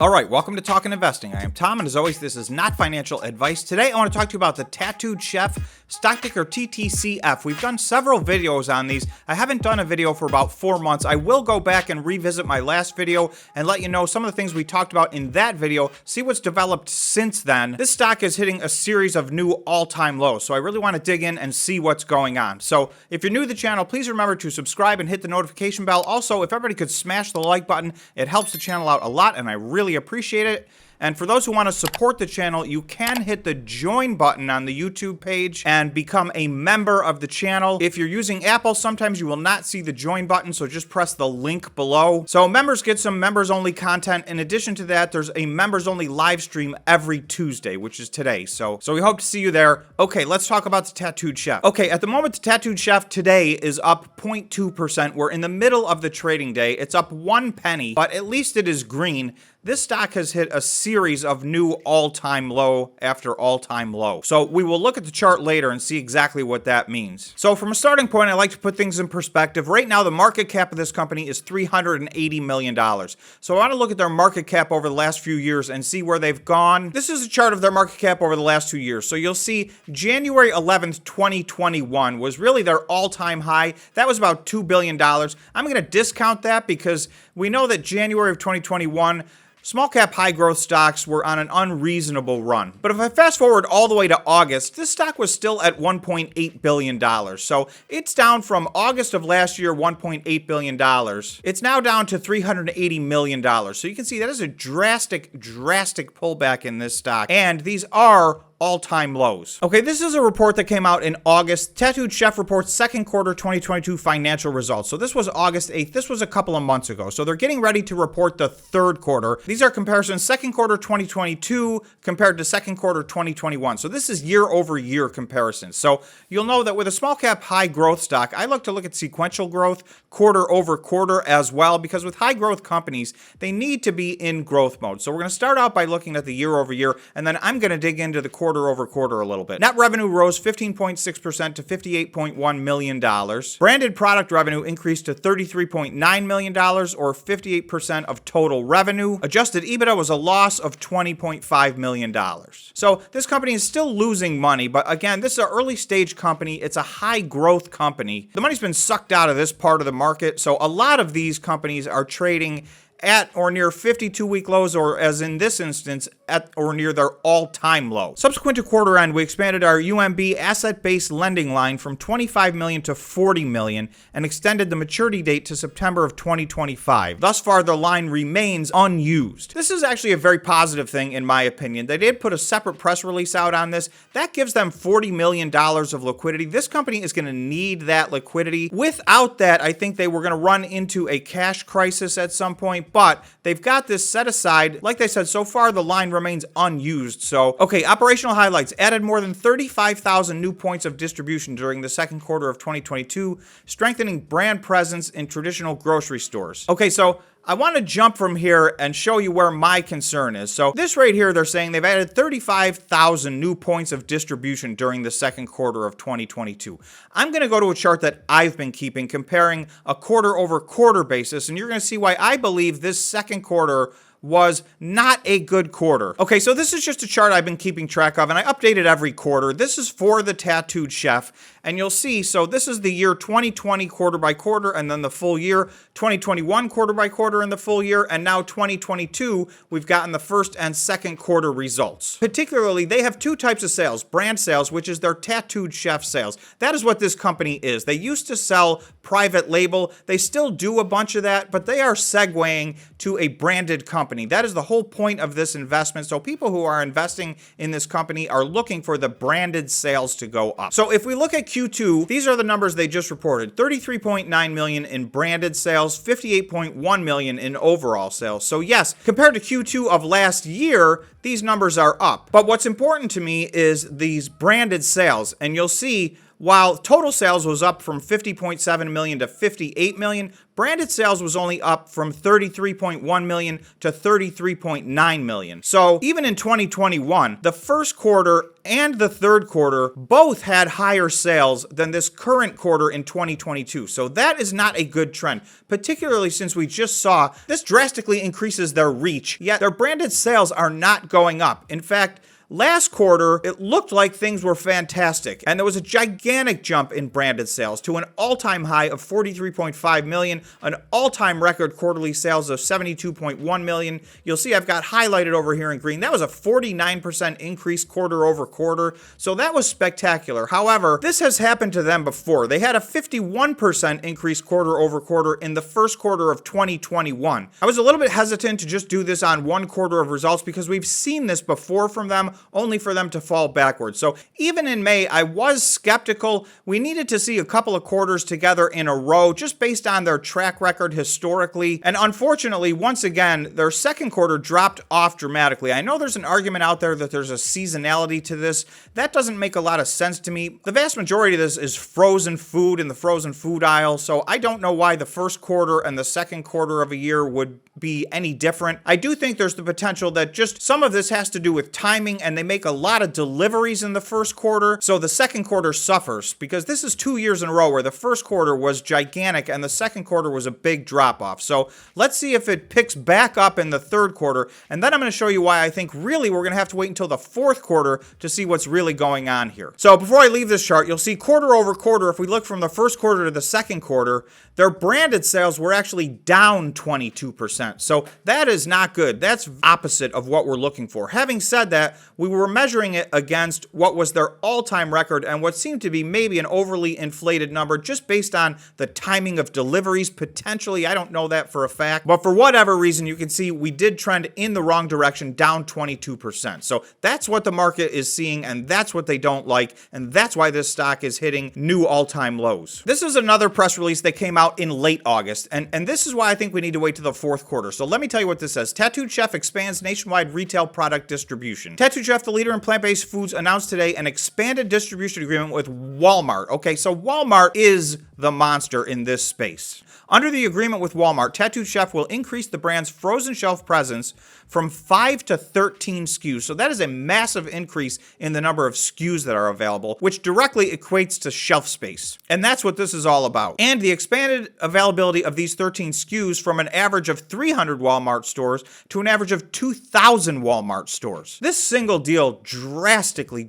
All right, welcome to Talkin' Investing. I am Tom, and as always, this is not financial advice. Today, I want to talk to you about the Tattooed Chef, stock ticker TTCF. We've done several videos on these. I haven't done a video for about 4 months. I will go back and revisit my last video and let you know some of the things we talked about in that video, see what's developed since then. This stock is hitting a series of new all-time lows, so I really want to dig in and see what's going on. So if you're new to the channel, please remember to subscribe and hit the notification bell. Also, if everybody could smash the like button, it helps the channel out a lot, and I really appreciate it. And for those who want to support the channel, you can hit the join button on the YouTube page and become a member of the channel. If you're using Apple, sometimes you will not see the join button, so just press the link below. So members get some members-only content. In addition to that, there's a members-only live stream every Tuesday, which is today. So we hope to see you there. Okay, let's talk about the Tattooed Chef. Okay, at the moment, the Tattooed Chef today is up 0.2%. We're in the middle of the trading day. It's up 1 penny, but at least it is green. This stock has hit a series of new all-time low after all-time low. So we will look at the chart later and see exactly what that means. So from a starting point, I like to put things in perspective. Right now, the market cap of this company is $380 million. So I want to look at their market cap over the last few years and see where they've gone. This is a chart of their market cap over the last 2 years. So you'll see January 11th, 2021 was really their all-time high. That was about $2 billion. I'm going to discount that because we know that January of 2021, small cap high growth stocks were on an unreasonable run. But if I fast forward all the way to August, this stock was still at $1.8 billion. So it's down from August of last year, $1.8 billion. It's now down to $380 million. So you can see that is a drastic pullback in this stock. And these are all-time lows. Okay, this is a report that came out in August. Tattooed Chef reports second quarter 2022 financial results. So this was August 8th. This was a couple of months ago. So they're getting ready to report the third quarter. These are comparisons second quarter 2022 compared to second quarter 2021. So this is year-over-year comparisons. So you'll know that with a small cap high growth stock, I like to look at sequential growth, quarter over quarter as well, because with high growth companies, they need to be in growth mode. So we're going to start out by looking at the year-over-year, and then I'm going to dig into the quarter over quarter a little bit. Net revenue rose 15.6% to $58.1 million. Branded product revenue increased to $33.9 million, or 58% of total revenue. Adjusted EBITDA was a loss of $20.5 million. So this company is still losing money, but again, this is an early stage company. It's a high growth company. The money's been sucked out of this part of the market, so a lot of these companies are trading at or near 52-week lows, or as in this instance, at or near their all-time low. Subsequent to quarter end, we expanded our UMB asset-based lending line from $25 million to $40 million and extended the maturity date to September of 2025. Thus far, the line remains unused. This is actually a very positive thing in my opinion. They did put a separate press release out on this. That gives them $40 million of liquidity. This company is going to need that liquidity. Without that, I think they were going to run into a cash crisis at some point, but they've got this set aside. Like they said, so far the line remains unused. So, okay, operational highlights. Added more than 35,000 new points of distribution during the second quarter of 2022, strengthening brand presence in traditional grocery stores. Okay, so I want to jump from here and show you where my concern is. So this right here, they're saying they've added 35,000 new points of distribution during the second quarter of 2022. I'm going to go to a chart that I've been keeping, comparing a quarter over quarter basis, and you're going to see why I believe this second quarter was not a good quarter. Okay, so this is just a chart I've been keeping track of, and I update it every quarter. This is for the Tattooed Chef, and you'll see, so this is the year 2020 quarter by quarter, and then the full year, 2021 quarter by quarter and the full year, and now 2022, we've gotten the first and second quarter results. Particularly, they have two types of sales. Brand sales, which is their Tattooed Chef sales. That is what this company is. They used to sell private label. They still do a bunch of that, but they are segueing to a branded company. That is the whole point of this investment. So people who are investing in this company are looking for the branded sales to go up. So if we look at Q2, these are the numbers they just reported. $33.9 million in branded sales, $58.1 million in overall sales. So yes, compared to Q2 of last year, these numbers are up. But what's important to me is these branded sales, and you'll see while total sales was up from 50.7 million to 58 million, branded sales was only up from 33.1 million to 33.9 million. So even in 2021, the first quarter and the third quarter both had higher sales than this current quarter in 2022. So that is not a good trend, particularly since we just saw this drastically increases their reach, yet their branded sales are not going up. In fact, last quarter, it looked like things were fantastic, and there was a gigantic jump in branded sales to an all-time high of 43.5 million, an all-time record quarterly sales of 72.1 million. You'll see I've got highlighted over here in green. That was a 49% increase quarter over quarter, so that was spectacular. However, this has happened to them before. They had a 51% increase quarter over quarter in the first quarter of 2021. I was a little bit hesitant to just do this on one quarter of results because we've seen this before from them, only for them to fall backwards. So even in May, I was skeptical. We needed to see a couple of quarters together in a row just based on their track record historically. And unfortunately, once again, their second quarter dropped off dramatically. I know there's an argument out there that there's a seasonality to this. That doesn't make a lot of sense to me. The vast majority of this is frozen food in the frozen food aisle, so I don't know why the first quarter and the second quarter of a year would be any different. I do think there's the potential that just some of this has to do with timing, and they make a lot of deliveries in the first quarter, so the second quarter suffers, because this is 2 years in a row where the first quarter was gigantic and the second quarter was a big drop off. So let's see if it picks back up in the third quarter, and then I'm going to show you why I think really we're going to have to wait until the fourth quarter to see what's really going on here. So before I leave this chart, you'll see quarter over quarter, if we look from the first quarter to the second quarter, their branded sales were actually down 22%. So that is not good. That's opposite of what we're looking for. Having said that, we were measuring it against what was their all-time record and what seemed to be maybe an overly inflated number just based on the timing of deliveries, potentially. I don't know that for a fact. But for whatever reason, you can see we did trend in the wrong direction, down 22%. So that's what the market is seeing, and that's what they don't like, and that's why this stock is hitting new all-time lows. This is another press release that came out in late August, and this is why I think we need to wait till the fourth quarter. So let me tell you what this says. Tattooed Chef expands nationwide retail product distribution. Tattooed Chef, the leader in plant-based foods, announced today an expanded distribution agreement with Walmart. Okay, so Walmart is the monster in this space. Under the agreement with Walmart, Tattooed Chef will increase the brand's frozen shelf presence from 5 to 13 SKUs. So that is a massive increase in the number of SKUs that are available, which directly equates to shelf space. And that's what this is all about. And the expanded availability of these 13 SKUs from an average of 300 Walmart stores to an average of 2,000 Walmart stores. This single deal drastically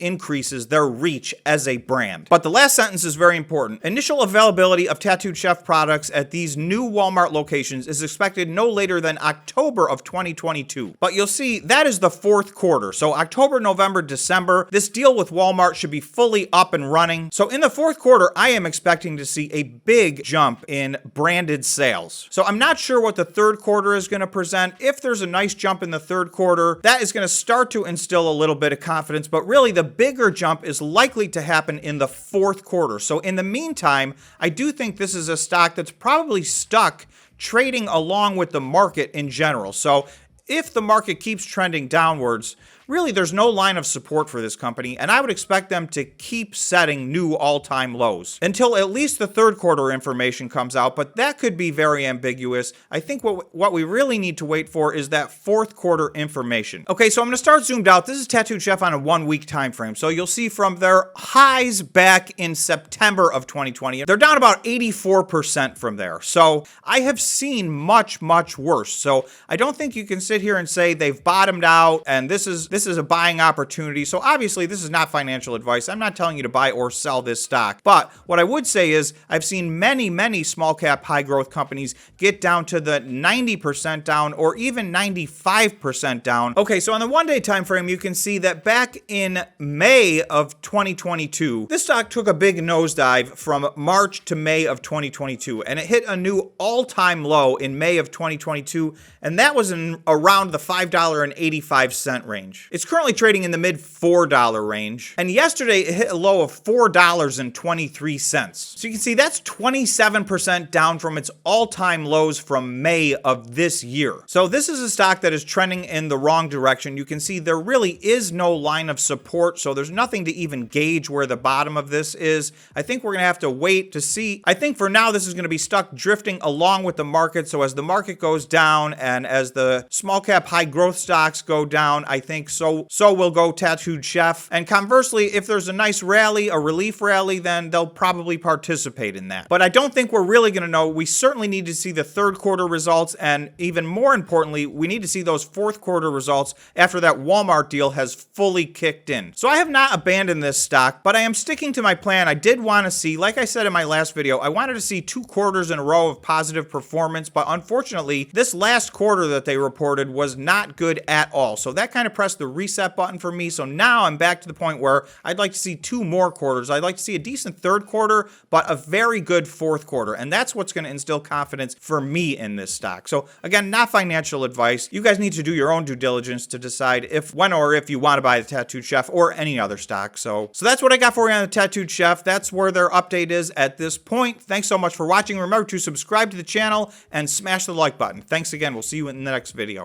increases their reach as a brand. But the last sentence is very important. Initial availability of Tattooed Chef products at these new Walmart locations is expected no later than October of 2022. But you'll see that is the fourth quarter. So October, November, December, this deal with Walmart should be fully up and running. So in the fourth quarter, I am expecting to see a big jump in branded sales. So I'm not sure what the third quarter is going to present. If there's a nice jump in the third quarter, that is going to start to instill a little bit of confidence, but really the bigger jump is likely to happen in the fourth quarter. So in the meantime, I do think this is a stock that's probably stuck trading along with the market in general. So if the market keeps trending downwards, really there's no line of support for this company, and I would expect them to keep setting new all-time lows until at least the third quarter information comes out, but that could be very ambiguous. I think what we really need to wait for is that fourth quarter information. Okay, so I'm going to start zoomed out. This is Tattooed Chef on a 1 week time frame. So you'll see from their highs back in September of 2020, they're down about 84% from there. So I have seen much worse. So I don't think you can sit here and say they've bottomed out and this is a buying opportunity. So obviously this is not financial advice. I'm not telling you to buy or sell this stock. But what I would say is I've seen many small cap high growth companies get down to the 90% down or even 95% down. Okay, so on the 1 day time frame, you can see that back in May of 2022, this stock took a big nosedive from March to May of 2022, and it hit a new all-time low in May of 2022, and that was in around the $5.85 range. range. It's currently trading in the mid $4 range. And yesterday it hit a low of $4.23. So you can see that's 27% down from its all-time lows from May of this year. So this is a stock that is trending in the wrong direction. You can see there really is no line of support, so there's nothing to even gauge where the bottom of this is. I think we're going to have to wait to see. I think for now this is going to be stuck drifting along with the market. So as the market goes down and as the small cap high growth stocks go down, I think so will go Tattooed Chef. And conversely, if there's a nice rally, a relief rally, then they'll probably participate in that. But I don't think we're really going to know. We certainly need to see the third quarter results, and even more importantly, we need to see those fourth quarter results after that Walmart deal has fully kicked in. So I have not abandoned this stock, but I am sticking to my plan. I did want to see, like I said in my last video, I wanted to see 2 quarters in a row of positive performance, but unfortunately, this last quarter that they reported was not good at all. So that kind of pressed the reset button for me. So now I'm back to the point where I'd like to see 2 more quarters. I'd like to see a decent third quarter, but a very good fourth quarter. And that's what's going to instill confidence for me in this stock. So again, not financial advice. You guys need to do your own due diligence to decide when or if you want to buy the Tattooed Chef or any other stock. So that's what I got for you on the Tattooed Chef. That's where their update is at this point. Thanks so much for watching. Remember to subscribe to the channel and smash the like button. Thanks again. We'll see you in the next video.